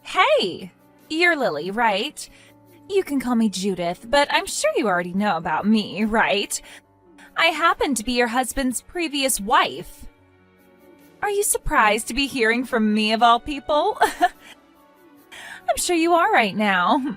Hey! You're Lily, right? You can call me Judith, but I'm sure you already know about me, right? I happen to be your husband's previous wife. Are you surprised to be hearing from me of all people? I'm sure you are right now.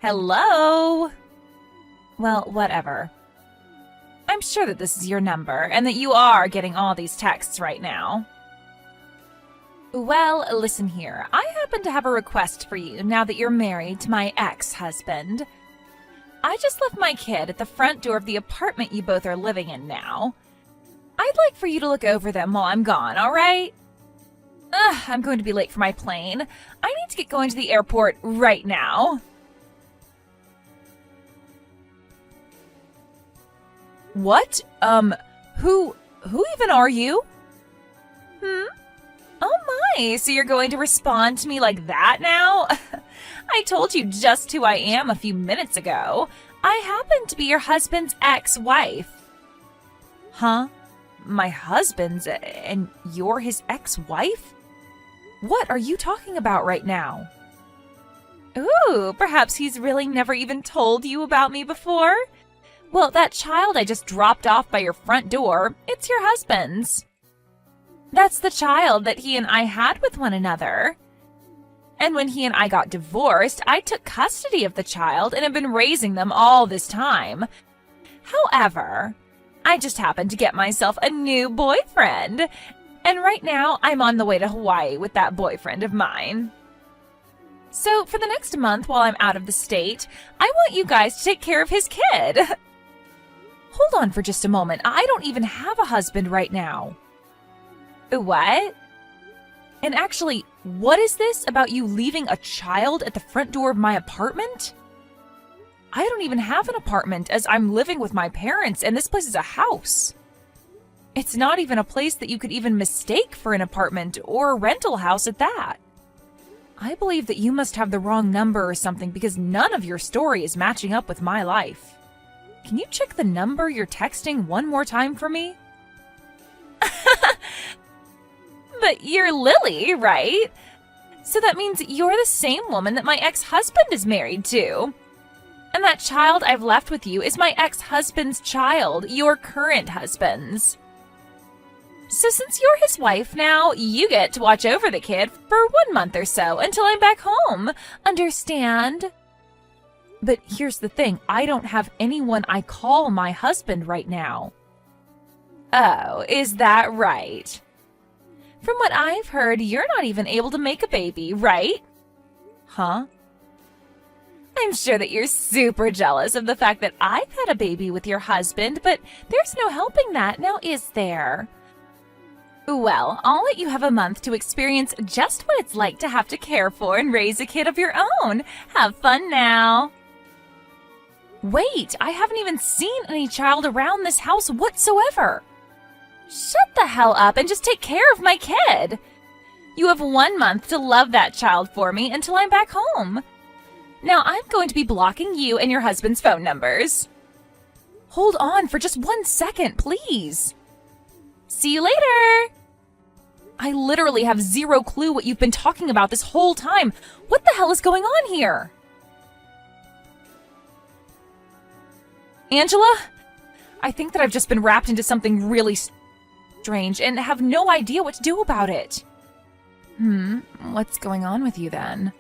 Hello? Well, whatever. I'm sure that this is your number and that you are getting all these texts right now. Well, listen here. I happen to have a request for you now that you're married to my ex-husband. I just left my kid at the front door of the apartment you both are living in now. I'd like for you to look over them while I'm gone, all right? I'm going to be late for my plane. I need to get going to the airport right now. What? Who even are you? Oh my, so you're going to respond to me like that now? I told you just who I am a few minutes ago. I happen to be your husband's ex-wife. Huh? My husband's, and you're his ex-wife? What are you talking about right now? Ooh, perhaps he's really never even told you about me before? Well, that child I just dropped off by your front door, it's your husband's. That's the child that he and I had with one another. And when he and I got divorced, I took custody of the child and have been raising them all this time. However, I just happened to get myself a new boyfriend. And right now, I'm on the way to Hawaii with that boyfriend of mine. So for the next month while I'm out of the state, I want you guys to take care of his kid. Hold on for just a moment. I don't even have a husband right now. What? And actually, what is this about you leaving a child at the front door of my apartment? I don't even have an apartment as I'm living with my parents and this place is a house. It's not even a place that you could even mistake for an apartment or a rental house at that. I believe that you must have the wrong number or something because none of your story is matching up with my life. Can you check the number you're texting one more time for me? But you're Lily, right? So that means you're the same woman that my ex-husband is married to. And that child I've left with you is my ex-husband's child, your current husband's. So since you're his wife now, you get to watch over the kid for 1 month or so until I'm back home. Understand? But here's the thing, I don't have anyone I call my husband right now. Oh, is that right? From what I've heard, you're not even able to make a baby, right? Huh? I'm sure that you're super jealous of the fact that I've had a baby with your husband, but there's no helping that, now is there? Well, I'll let you have a month to experience just what it's like to have to care for and raise a kid of your own. Have fun now. Wait, I haven't even seen any child around this house whatsoever. Shut the hell up and just take care of my kid. You have 1 month to love that child for me until I'm back home. Now I'm going to be blocking you and your husband's phone numbers. Hold on for just 1 second, please. See you later. I literally have zero clue what you've been talking about this whole time. What the hell is going on here? Angela? I think that I've just been wrapped into something really strange and have no idea what to do about it. What's going on with you then?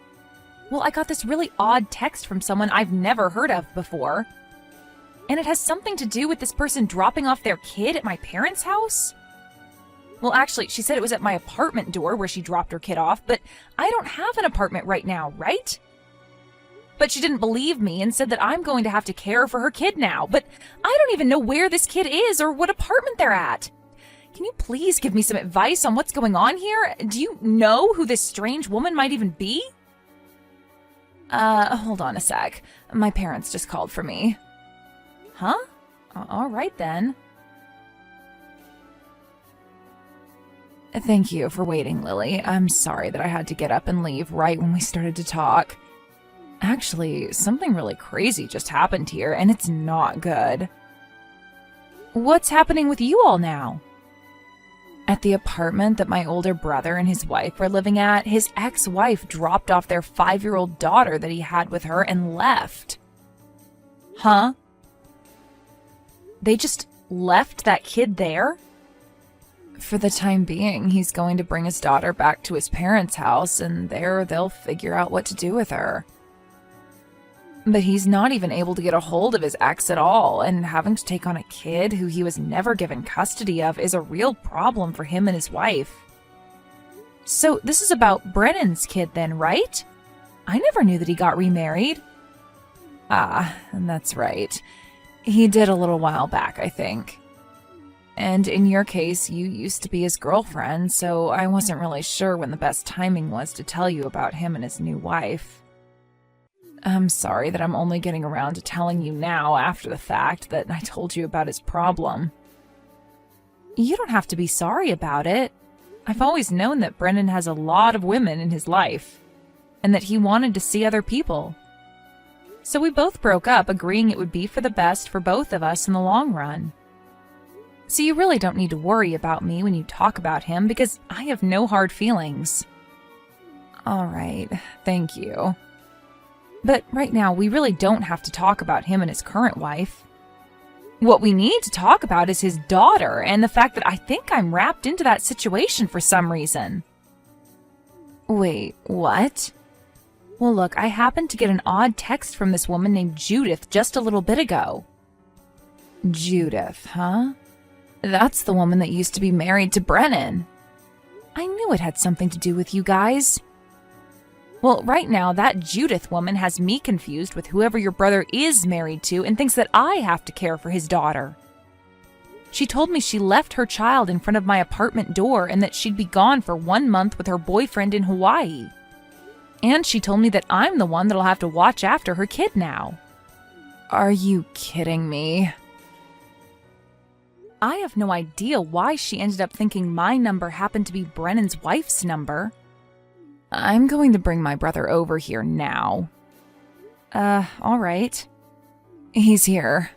Well, I got this really odd text from someone I've never heard of before. And it has something to do with this person dropping off their kid at my parents' house? Well, actually, she said it was at my apartment door where she dropped her kid off, but I don't have an apartment right now, right? But she didn't believe me and said that I'm going to have to care for her kid now, but I don't even know where this kid is or what apartment they're at. Can you please give me some advice on what's going on here? Do you know who this strange woman might even be? Hold on a sec. My parents just called for me. Huh? All right then. Thank you for waiting, Lily. I'm sorry that I had to get up and leave right when we started to talk. Actually, something really crazy just happened here, and it's not good. What's happening with you all now? At the apartment that my older brother and his wife were living at, his ex-wife dropped off their 5-year-old daughter that he had with her and left. Huh? They just left that kid there? For the time being, he's going to bring his daughter back to his parents' house, and there they'll figure out what to do with her. But he's not even able to get a hold of his ex at all, and having to take on a kid who he was never given custody of is a real problem for him and his wife. So this is about Brennan's kid then, right? I never knew that he got remarried. Ah, that's right. He did a little while back, I think. And in your case, you used to be his girlfriend, so I wasn't really sure when the best timing was to tell you about him and his new wife. I'm sorry that I'm only getting around to telling you now after the fact that I told you about his problem. You don't have to be sorry about it. I've always known that Brennan has a lot of women in his life, and that he wanted to see other people. So we both broke up, agreeing it would be for the best for both of us in the long run. So you really don't need to worry about me when you talk about him, because I have no hard feelings. All right, thank you. But right now, we really don't have to talk about him and his current wife. What we need to talk about is his daughter, and the fact that I think I'm wrapped into that situation for some reason. Wait, what? Well, look, I happened to get an odd text from this woman named Judith just a little bit ago. Judith, huh? That's the woman that used to be married to Brennan. I knew it had something to do with you guys. Well, right now, that Judith woman has me confused with whoever your brother is married to and thinks that I have to care for his daughter. She told me she left her child in front of my apartment door and that she'd be gone for 1 month with her boyfriend in Hawaii. And she told me that I'm the one that'll have to watch after her kid now. Are you kidding me? I have no idea why she ended up thinking my number happened to be Brennan's wife's number. I'm going to bring my brother over here now. All right. He's here.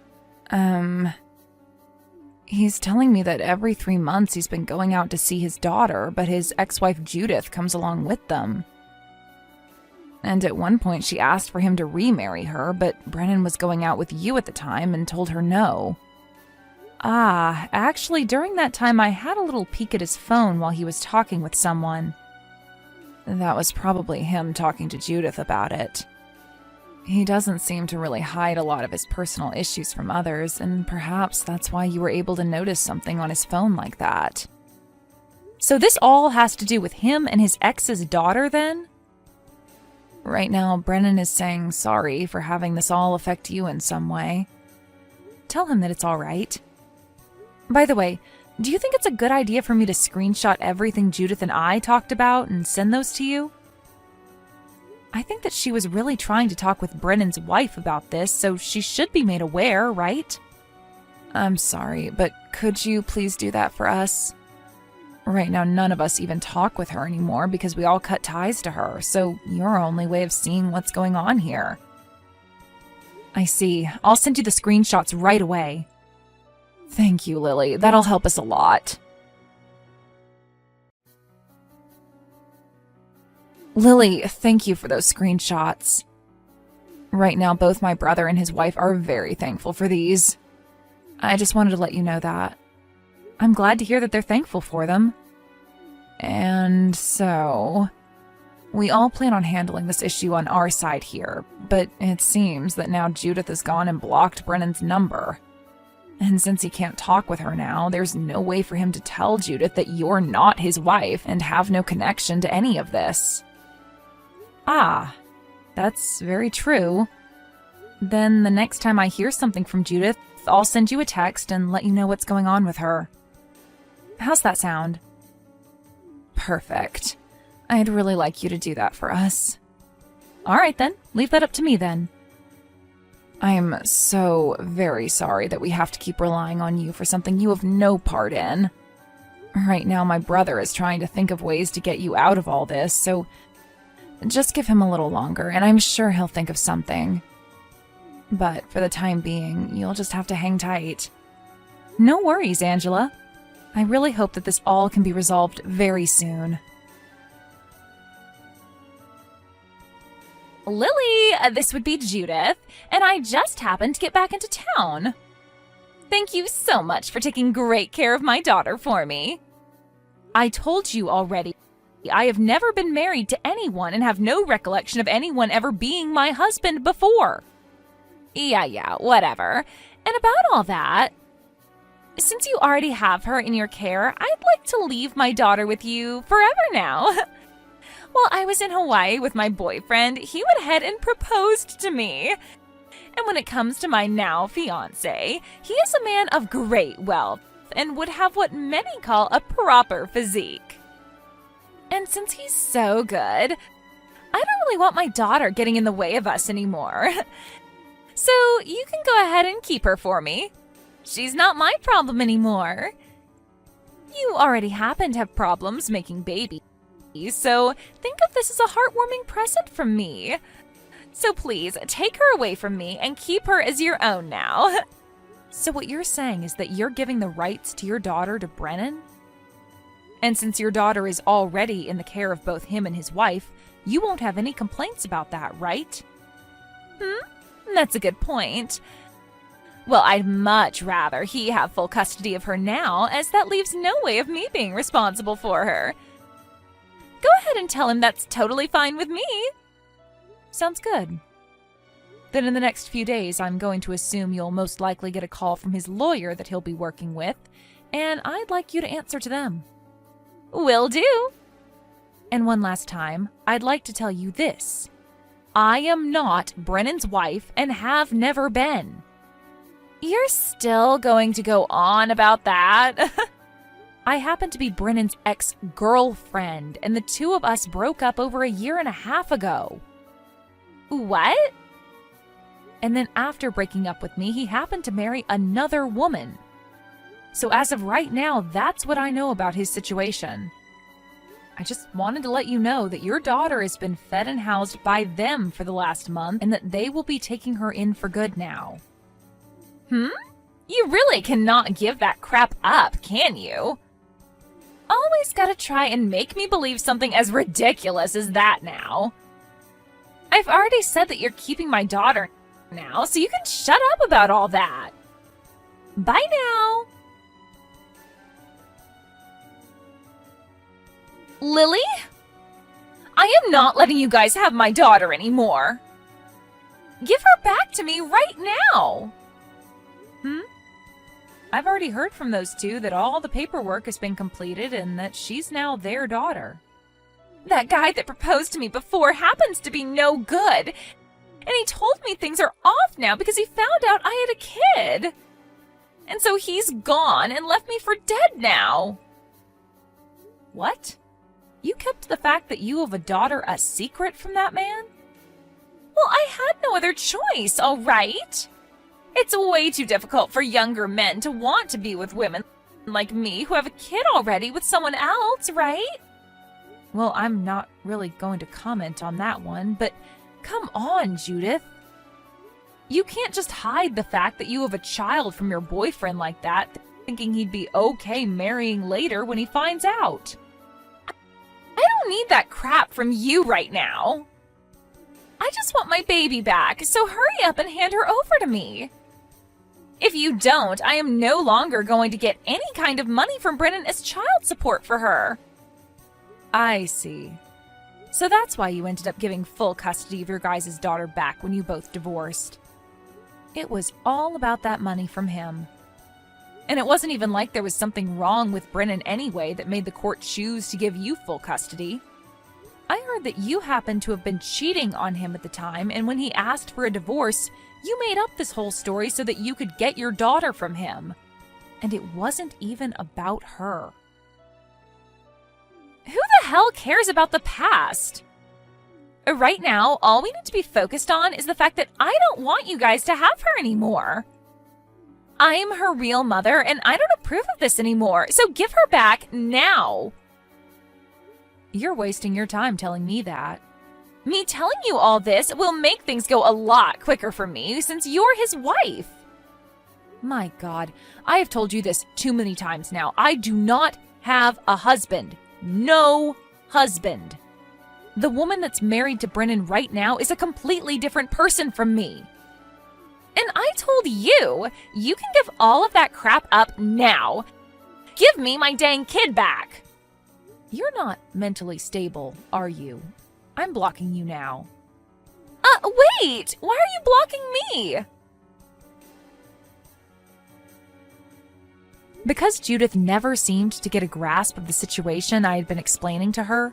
He's telling me that every 3 months he's been going out to see his daughter, but his ex-wife Judith comes along with them. And at one point she asked for him to remarry her, but Brennan was going out with you at the time and told her no. Ah, actually, during that time I had a little peek at his phone while he was talking with someone. That was probably him talking to Judith about it. He doesn't seem to really hide a lot of his personal issues from others, and perhaps that's why you were able to notice something on his phone like that. So this all has to do with him and his ex's daughter, then? Right now, Brennan is saying sorry for having this all affect you in some way. Tell him that it's all right. By the way, do you think it's a good idea for me to screenshot everything Judith and I talked about and send those to you? I think that she was really trying to talk with Brennan's wife about this, so she should be made aware, right? I'm sorry, but could you please do that for us? Right now, none of us even talk with her anymore because we all cut ties to her, so you're our only way of seeing what's going on here. I see. I'll send you the screenshots right away. Thank you, Lily. That'll help us a lot. Lily, thank you for those screenshots. Right now, both my brother and his wife are very thankful for these. I just wanted to let you know that. I'm glad to hear that they're thankful for them. And so, we all plan on handling this issue on our side here, but it seems that now Judith has gone and blocked Brennan's number. And since he can't talk with her now, there's no way for him to tell Judith that you're not his wife and have no connection to any of this. Ah, that's very true. Then the next time I hear something from Judith, I'll send you a text and let you know what's going on with her. How's that sound? Perfect. I'd really like you to do that for us. All right then, leave that up to me then. I'm so very sorry that we have to keep relying on you for something you have no part in. Right now, my brother is trying to think of ways to get you out of all this, so just give him a little longer, and I'm sure he'll think of something. But for the time being, you'll just have to hang tight. No worries, Angela. I really hope that this all can be resolved very soon. Lily, this would be Judith, and I just happened to get back into town. Thank you so much for taking great care of my daughter for me. I told you already, I have never been married to anyone and have no recollection of anyone ever being my husband before. Yeah, whatever. And about all that, since you already have her in your care, I'd like to leave my daughter with you forever now. While I was in Hawaii with my boyfriend, he went ahead and proposed to me. And when it comes to my now fiancé, he is a man of great wealth and would have what many call a proper physique. And since he's so good, I don't really want my daughter getting in the way of us anymore. So you can go ahead and keep her for me. She's not my problem anymore. You already happen to have problems making babies, so think of this as a heartwarming present from me. So please, take her away from me and keep her as your own now. So what you're saying is that you're giving the rights to your daughter to Brennan? And since your daughter is already in the care of both him and his wife, you won't have any complaints about that, right? That's a good point. Well, I'd much rather he have full custody of her now, as that leaves no way of me being responsible for her. Go ahead and tell him that's totally fine with me. Sounds good. Then in the next few days, I'm going to assume you'll most likely get a call from his lawyer that he'll be working with, and I'd like you to answer to them. Will do. And one last time, I'd like to tell you this. I am not Brennan's wife and have never been. You're still going to go on about that? I happen to be Brennan's ex-girlfriend, and the two of us broke up over a year and a half ago. What? And then after breaking up with me, he happened to marry another woman. So as of right now, that's what I know about his situation. I just wanted to let you know that your daughter has been fed and housed by them for the last month, and that they will be taking her in for good now. You really cannot give that crap up, can you? Always gotta try and make me believe something as ridiculous as that now. I've already said that you're keeping my daughter now, so you can shut up about all that. Bye now. Lily? I am not letting you guys have my daughter anymore. Give her back to me right now. I've already heard from those two that all the paperwork has been completed and that she's now their daughter. That guy that proposed to me before happens to be no good. And he told me things are off now because he found out I had a kid. And so he's gone and left me for dead now. What? You kept the fact that you have a daughter a secret from that man? Well, I had no other choice, all right? It's way too difficult for younger men to want to be with women like me who have a kid already with someone else, right? Well, I'm not really going to comment on that one, but come on, Judith. You can't just hide the fact that you have a child from your boyfriend like that, thinking he'd be okay marrying later when he finds out. I don't need that crap from you right now. I just want my baby back, so hurry up and hand her over to me. If you don't, I am no longer going to get any kind of money from Brennan as child support for her. I see. So that's why you ended up giving full custody of your guys' daughter back when you both divorced. It was all about that money from him. And it wasn't even like there was something wrong with Brennan anyway that made the court choose to give you full custody. I heard that you happened to have been cheating on him at the time, and when he asked for a divorce, you made up this whole story so that you could get your daughter from him. And it wasn't even about her. Who the hell cares about the past? Right now, all we need to be focused on is the fact that I don't want you guys to have her anymore. I'm her real mother, and I don't approve of this anymore, so give her back now. You're wasting your time telling me that. Me telling you all this will make things go a lot quicker for me since you're his wife. My God, I have told you this too many times now. I do not have a husband. No husband. The woman that's married to Brennan right now is a completely different person from me. And I told you, you can give all of that crap up now. Give me my dang kid back. You're not mentally stable, are you? I'm blocking you now. Wait! Why are you blocking me? Because Judith never seemed to get a grasp of the situation I had been explaining to her,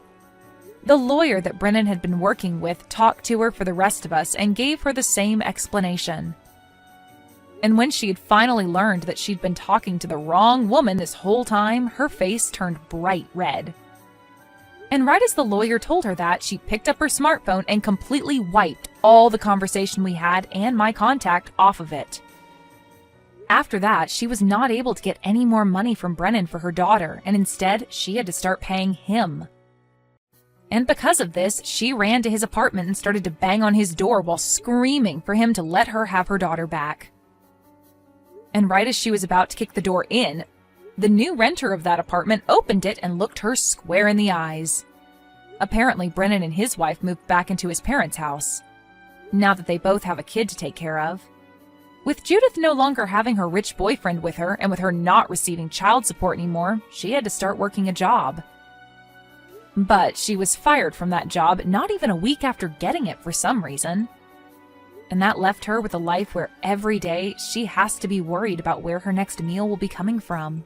the lawyer that Brennan had been working with talked to her for the rest of us and gave her the same explanation. And when she had finally learned that she'd been talking to the wrong woman this whole time, her face turned bright red. And right as the lawyer told her that, she picked up her smartphone and completely wiped all the conversation we had and my contact off of it. After that, she was not able to get any more money from Brennan for her daughter, and instead, she had to start paying him. And because of this, she ran to his apartment and started to bang on his door while screaming for him to let her have her daughter back. And right as she was about to kick the door in, the new renter of that apartment opened it and looked her square in the eyes. Apparently, Brennan and his wife moved back into his parents' house, now that they both have a kid to take care of. With Judith no longer having her rich boyfriend with her, and with her not receiving child support anymore, she had to start working a job. But she was fired from that job not even a week after getting it for some reason. And that left her with a life where every day she has to be worried about where her next meal will be coming from.